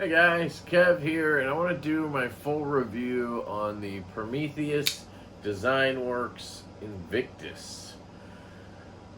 Hey guys, Kev here, and I want to do my full review on the Prometheus Werx Invictus.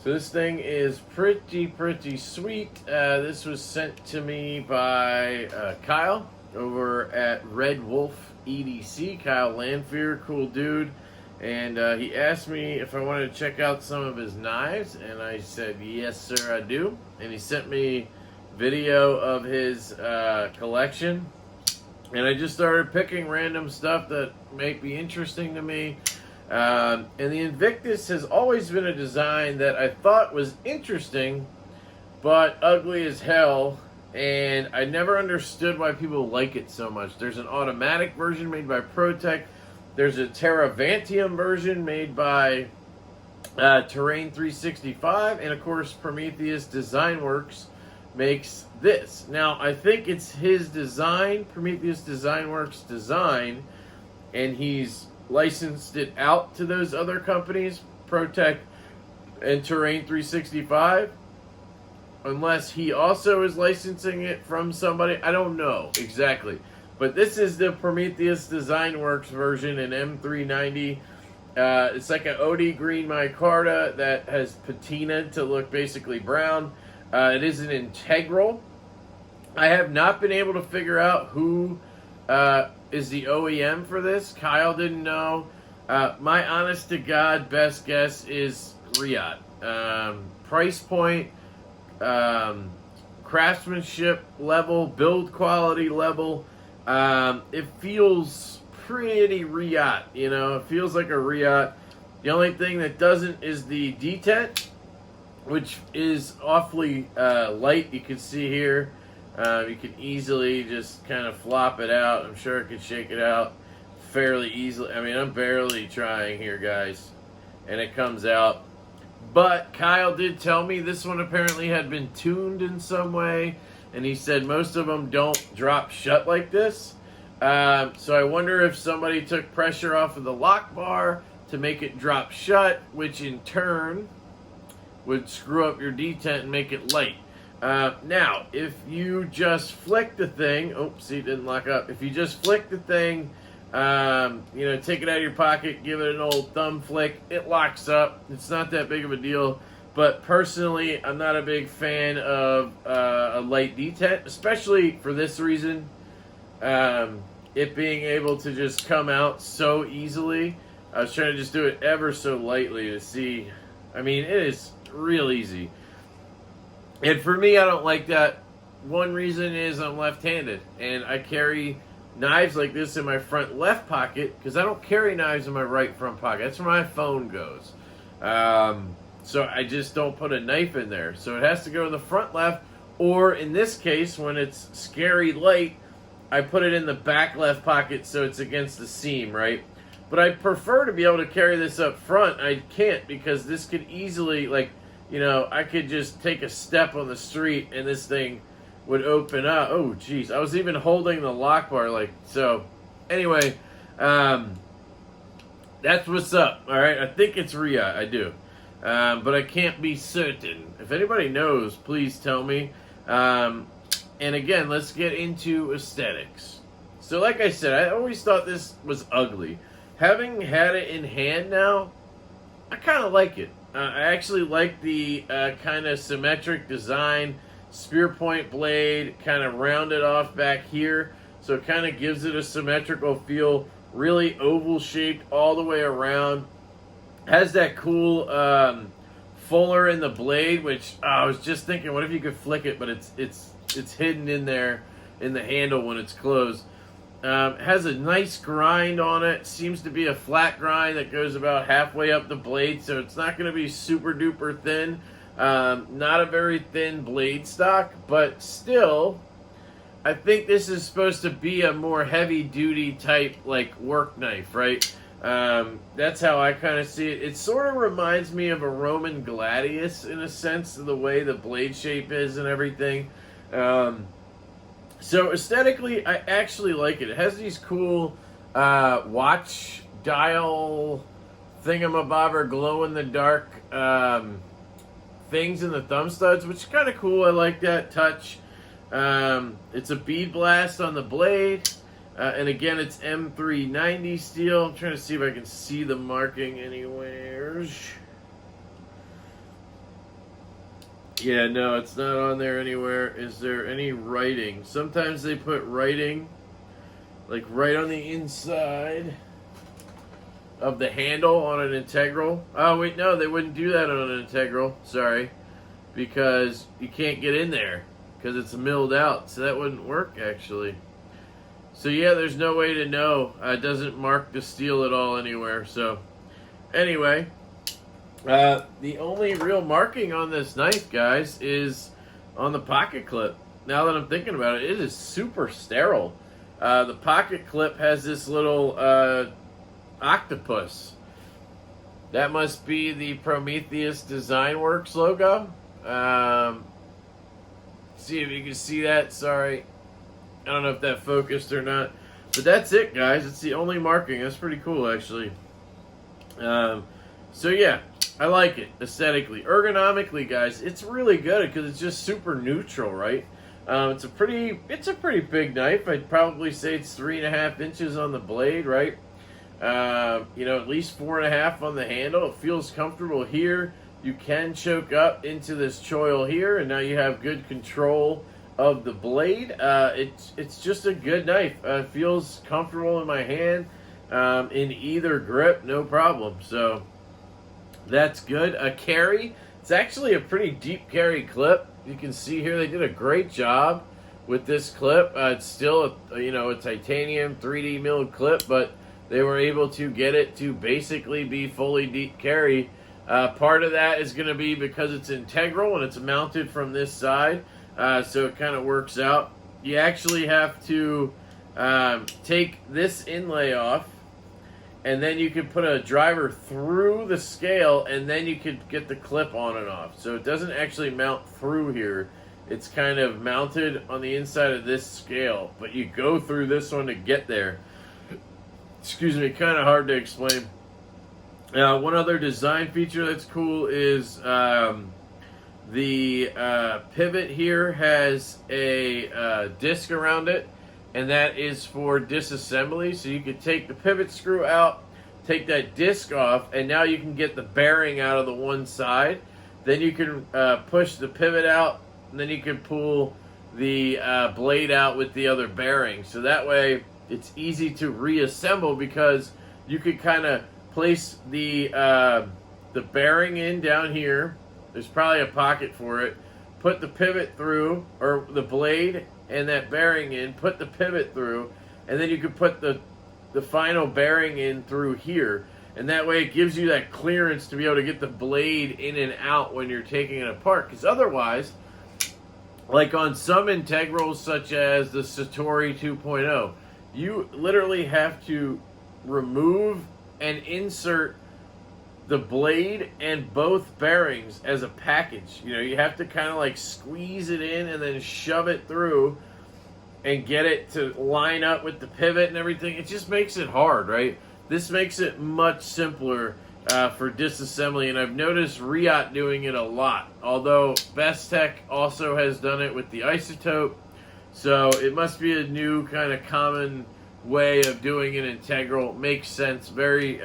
So this thing is pretty sweet. This was sent to me by Kyle over at Red Wolf EDC. Kyle Lanfear, cool dude. And he asked me if I wanted to check out some of his knives, and I said, yes sir, I do. And he sent me video of his collection, and I just started picking random stuff that might be interesting to me. And the Invictus has always been a design that I thought was interesting, but ugly as hell, and I never understood why people like it so much. There's an automatic version made by ProTech. There's a Terravantium version made by Terrain 365, and of course Prometheus Worx makes this. Now, I think it's his design, Prometheus Worx design, and he's licensed it out to those other companies, ProTech and Terrain 365, unless he also is licensing it from somebody. I don't know exactly. But this is the Prometheus Worx version in M390. It's like an OD green micarta that has patina to look basically brown. It is an integral. I have not been able to figure out who is the OEM for this. Kyle didn't know. My honest to God best guess is Riot. Price point, craftsmanship level, build quality level. It feels pretty Riot, you know. It feels like a Riot. The only thing that doesn't is the detent, which is awfully light. You can see here, you can easily just kind of flop it out. I'm sure I could shake it out fairly easily. I mean, I'm barely trying here, guys, and it comes out. But Kyle did tell me this one apparently had been tuned in some way, and he said most of them don't drop shut like this. So I wonder if somebody took pressure off of the lock bar to make it drop shut, which in turn would screw up your detent and make it light. Now, if you just flick the thing, see, it didn't lock up. If you just flick the thing, take it out of your pocket, give it an old thumb flick, it locks up. It's not that big of a deal. But personally, I'm not a big fan of a light detent, especially for this reason. It being able to just come out so easily. I was trying to just do it ever so lightly to see. I mean, it is real easy. And for me, I don't like that. One reason is I'm left-handed, and I carry knives like this in my front left pocket because I don't carry knives in my right front pocket. That's where my phone goes. So I just don't put a knife in there. So it has to go in the front left, or in this case, when it's scary light, I put it in the back left pocket so it's against the seam, right? But I prefer to be able to carry this up front. I can't because this could easily, I could just take a step on the street and this thing would open up. Oh, geez. I was even holding the lock bar, so. Anyway, that's what's up, all right? I think it's Riot, I do. But I can't be certain. If anybody knows, please tell me. And again, let's get into aesthetics. So like I said, I always thought this was ugly. Having had it in hand now, I kind of like it. I actually like the kind of symmetric design, spear point blade, kind of rounded off back here. So it kind of gives it a symmetrical feel, really oval shaped all the way around. Has that cool fuller in the blade, which I was just thinking, what if you could flick it, but it's hidden in there in the handle when it's closed. Has a nice grind on it. Seems to be a flat grind that goes about halfway up the blade, so it's not going to be super duper thin. Not a very thin blade stock, but still, I think this is supposed to be a more heavy duty type work knife, right? That's how I kind of see it. It sort of reminds me of a Roman gladius in a sense, of the way the blade shape is and everything. So aesthetically, I actually like it. It has these cool watch dial thingamabobber glow-in-the-dark things in the thumb studs, which is kind of cool. I like that touch. It's a bead blast on the blade. And again, it's M390 steel. I'm trying to see if I can see the marking anywhere. Yeah, no, it's not on there anywhere. Is there any writing? Sometimes they put writing, like right on the inside of the handle on an integral. Oh, wait, no, they wouldn't do that on an integral. Sorry. Because you can't get in there because it's milled out. So that wouldn't work, actually. So, yeah, there's no way to know. It doesn't mark the steel at all anywhere. So, anyway, the only real marking on this knife, guys, is on the pocket clip. Now that I'm thinking about it, it is super sterile. The pocket clip has this little octopus. That must be the Prometheus Design Werx logo. See if you can see that. Sorry. I don't know if that focused or not. But that's it, guys. It's the only marking. That's pretty cool, actually. So, yeah. I like it aesthetically. Ergonomically, guys, it's really good because it's just super neutral, right? It's a pretty big knife. I'd probably say it's 3.5 inches on the blade, right? You know, at least 4.5 on the handle. It feels comfortable here. You can choke up into this choil here, and now you have good control of the blade. It's just a good knife. It feels comfortable in my hand, in either grip, no problem. So that's good. A carry. It's actually a pretty deep carry clip. You can see here they did a great job with this clip. It's still a titanium 3D milled clip, but they were able to get it to basically be fully deep carry. Part of that is going to be because it's integral and it's mounted from this side, so it kind of works out. You actually have to take this inlay off, and then you can put a driver through the scale, and then you could get the clip on and off. So it doesn't actually mount through here. It's kind of mounted on the inside of this scale, but you go through this one to get there. Excuse me, kind of hard to explain. One other design feature that's cool is the pivot here has a disc around it, and that is for disassembly. So you could take the pivot screw out, take that disc off, and now you can get the bearing out of the one side. Then you can push the pivot out, and then you can pull the blade out with the other bearing. So that way it's easy to reassemble because you could kind of place the bearing in down here. There's probably a pocket for it. Put the pivot through, or the blade and that bearing in, put the pivot through, and then you could put the final bearing in through here. And that way it gives you that clearance to be able to get the blade in and out when you're taking it apart. Because otherwise, like on some integrals such as the Satori 2.0, you literally have to remove and insert the blade and both bearings as a package. You know, you have to kind of like squeeze it in and then shove it through and get it to line up with the pivot and everything. It just makes it hard, right? This makes it much simpler for disassembly, and I've noticed Riot doing it a lot. Although Bestech also has done it with the isotope, so it must be a new kind of common way of doing an integral. Makes sense. Very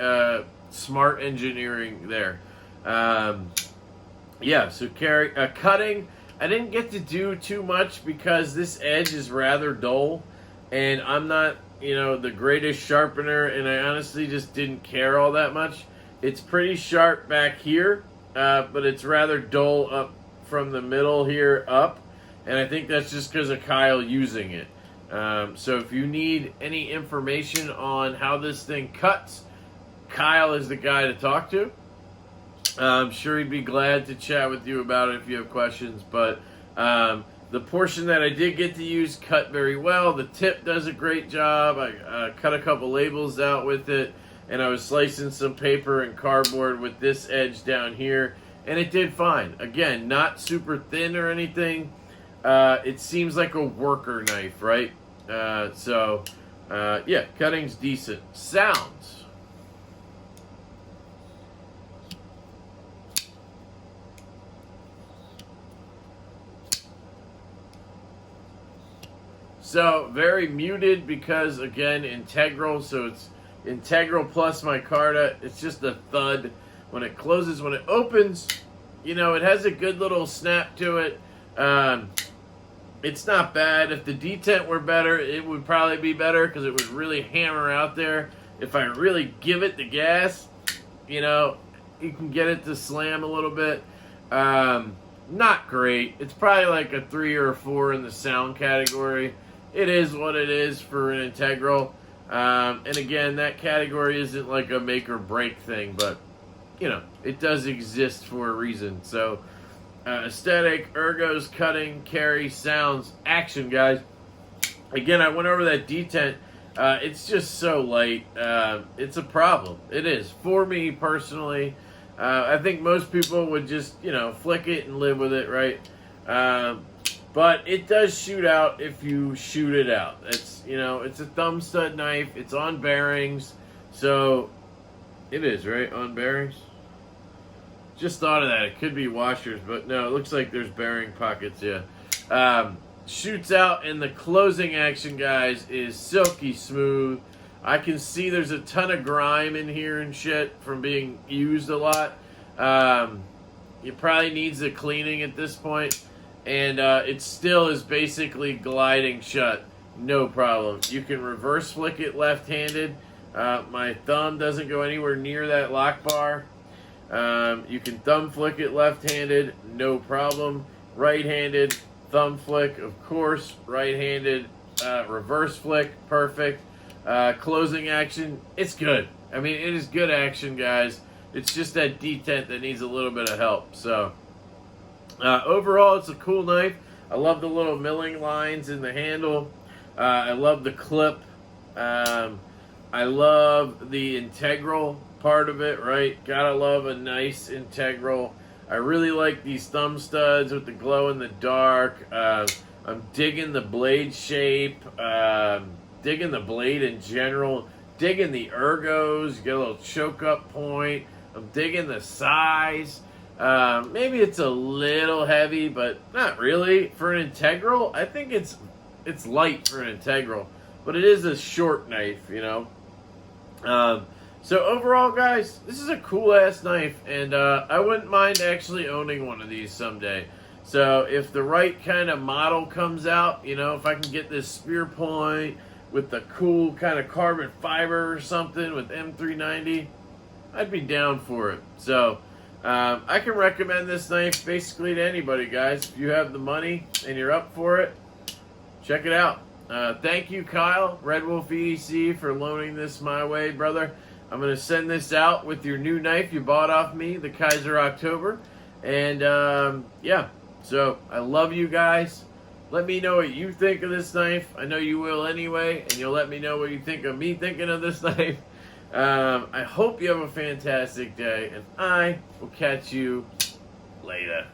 smart engineering there. Yeah, so cutting. I didn't get to do too much because this edge is rather dull, and I'm not, the greatest sharpener, and I honestly just didn't care all that much. It's pretty sharp back here, but it's rather dull up from the middle here up, and I think that's just because of Kyle using it. So if you need any information on how this thing cuts, Kyle is the guy to talk to. I'm sure he'd be glad to chat with you about it if you have questions. But the portion that I did get to use cut very well. The tip does a great job. I cut a couple labels out with it, and I was slicing some paper and cardboard with this edge down here, and it did fine. Again, not super thin or anything. It seems like a worker knife, right? Yeah, cutting's decent. Sounds. So very muted because, again, integral. So it's integral plus micarta. It's just a thud when it closes. When it opens, you know, it has a good little snap to it. It's not bad. If the detent were better, it would probably be better because it would really hammer out there. If I really give it the gas, you know, you can get it to slam a little bit. Not great. It's probably like a 3 or a 4 in the sound category. It is what it is for an integral. And again, that category isn't like a make or break thing, but, you know, it does exist for a reason. So, aesthetic, ergos, cutting, carry, sounds, action, guys. Again, I went over that detent. It's just so light. It's a problem. It is. For me, personally, I think most people would just, you know, flick it and live with it, right? But it does shoot out if you shoot it out. It's, you know, it's a thumb stud knife. It's on bearings. So, it is, right? On bearings? Just thought of that. It could be washers, but no, it looks like there's bearing pockets, yeah. Shoots out, and the closing action, guys, is silky smooth. I can see there's a ton of grime in here and shit from being used a lot. It probably needs a cleaning at this point, and it still is basically gliding shut. No problem. You can reverse flick it left-handed. My thumb doesn't go anywhere near that lock bar. You can thumb flick it left-handed, no problem. Right-handed, thumb flick, of course. Right-handed, reverse flick, perfect. Closing action, it's good. I mean, it is good action, guys. It's just that detent that needs a little bit of help. So, overall, it's a cool knife. I love the little milling lines in the handle. I love the clip. I love the integral part of it, right? Gotta love a nice integral. I really like these thumb studs with the glow in the dark. I'm digging the blade shape, digging the blade in general, digging the ergos. You get a little choke up point. I'm digging the size. Maybe it's a little heavy, but not really. For an integral, I think it's light for an integral, but it is a short knife, you know. So overall, guys, this is a cool-ass knife, and I wouldn't mind actually owning one of these someday. So if the right kind of model comes out, you know, if I can get this spear point with the cool kind of carbon fiber or something with M390, I'd be down for it. So I can recommend this knife basically to anybody, guys. If you have the money and you're up for it, check it out. Thank you, Kyle, Red Wolf EDC, for loaning this my way, brother. I'm going to send this out with your new knife you bought off me, the Kaiser October. And, yeah, so I love you guys. Let me know what you think of this knife. I know you will anyway, and you'll let me know what you think of me thinking of this knife. I hope you have a fantastic day, and I will catch you later.